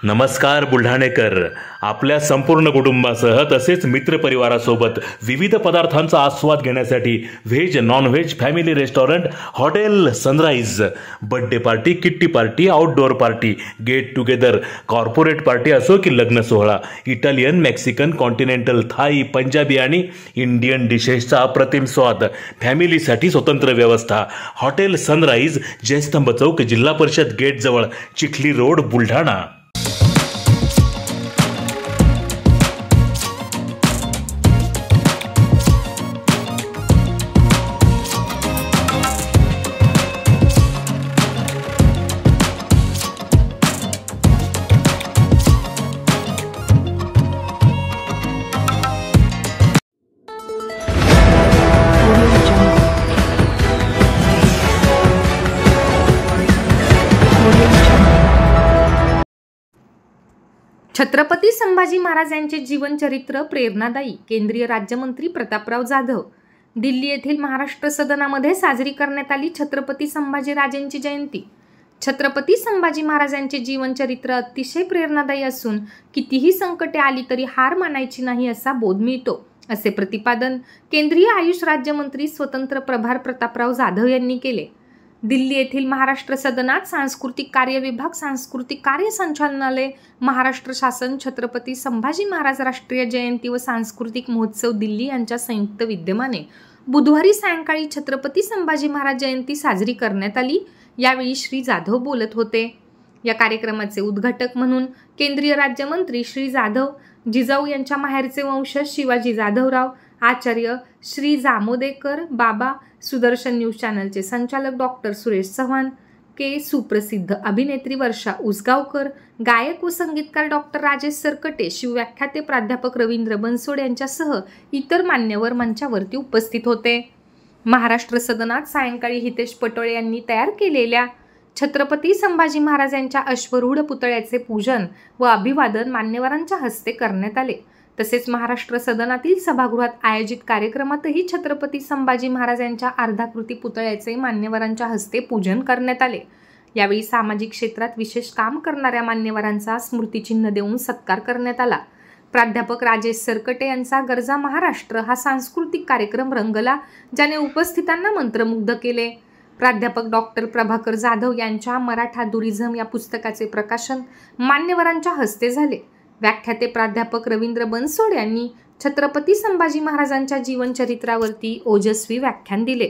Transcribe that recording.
नमस्कार बुलढाणेकर. आपल्या संपूर्ण कुटुंबासह तसेच मित्रपरिवारासोबत विविध पदार्थांचा आस्वाद घेण्यासाठी veg non veg family restaurant hotel sunrise. Birthday party, kitty party, outdoor party, get together, corporate party असो की लग्न सोहळा, Italian, Mexican, continental, Thai, Punjabi आणि इंडियन डिशेसचा अप्रतिम स्वाद. फॅमिलीसाठी स्वतंत्र व्यवस्था. हॉटेल सनराइज, जयस्तंभ चौक, जिल्हा परिषद गेट जवळ, चिखली रोड, बुलढाणा. छत्रपती संभाजी महाराज यांचे जीवनचरित्र प्रेरणादायी. केंद्रीय राज्यमंत्री प्रतापराव जाधव. दिल्ली येथील महाराष्ट्र सदनामध्ये साजरी करण्यात आली छत्रपती संभाजीराजेंची जयंती. छत्रपती संभाजी महाराज यांचे जीवनचरित्र अतिशय प्रेरणादायी असून कितीही संकटे आली तरी हार मानायची नाही असा बोध मिळतो, असे प्रतिपादन केंद्रीय आयुष राज्यमंत्री स्वतंत्र प्रभार प्रतापराव जाधव यांनी केले. दिल्ली येथील महाराष्ट्र सदनात सांस्कृतिक कार्य विभाग, सांस्कृतिक कार्य संचालनालय, महाराष्ट्र शासन, छत्रपती संभाजी महाराज राष्ट्रीय जयंती व सांस्कृतिक महोत्सव दिल्ली यांच्या संयुक्त विद्यमाने बुधवारी सायंकाळी छत्रपती संभाजी महाराज जयंती साजरी करण्यात आली. यावेळी श्री जाधव बोलत होते. या कार्यक्रमाचे उद्घाटक म्हणून केंद्रीय राज्यमंत्री श्री जाधव, जिजाऊ यांच्या माहेरचे वंशज शिवाजी जाधवराव, आचार्य श्री जामोदेकर बाबा, सुदर्शन न्यूज चॅनलचे संचालक डॉक्टर सुरेश चव्हाण, के सुप्रसिद्ध अभिनेत्री वर्षा उसगावकर, गायक व संगीतकार डॉक्टर राजेश सरकटे, शिवव्याख्याते प्राध्यापक रवींद्र बनसोड यांच्यासह इतर मान्यवर मंचावरती उपस्थित होते. महाराष्ट्र सदनात सायंकाळी हितेश पटोळे यांनी तयार केलेल्या छत्रपती संभाजी महाराज यांच्या अश्वरूढ पुतळ्याचे पूजन व अभिवादन मान्यवरांच्या हस्ते करण्यात आले. तसेच महाराष्ट्र सदनातील सभागृहात आयोजित कार्यक्रमातही छत्रपती संभाजी महाराज यांच्या अर्धाकृती पुतळ्याचे मान्यवरांच्या हस्ते पूजन करण्यात आले. यावेळी सामाजिक क्षेत्रात विशेष काम करणाऱ्या मान्यवरांचा स्मृतिचिन्ह देऊन सत्कार करण्यात आला. प्राध्यापक राजेश सरकटे यांचा गरजा महाराष्ट्र हा सांस्कृतिक कार्यक्रम रंगला, ज्याने उपस्थितांना मंत्रमुग्ध केले. प्राध्यापक डॉक्टर प्रभाकर जाधव यांच्या मराठा दुरिझम या पुस्तकाचे प्रकाशन मान्यवरांच्या हस्ते झाले. व्याख्याते प्राध्यापक रवींद्र बनसोड यांनी छत्रपती संभाजी महाराजांच्या जीवनचरित्रावरती ओजस्वी व्याख्यान दिले.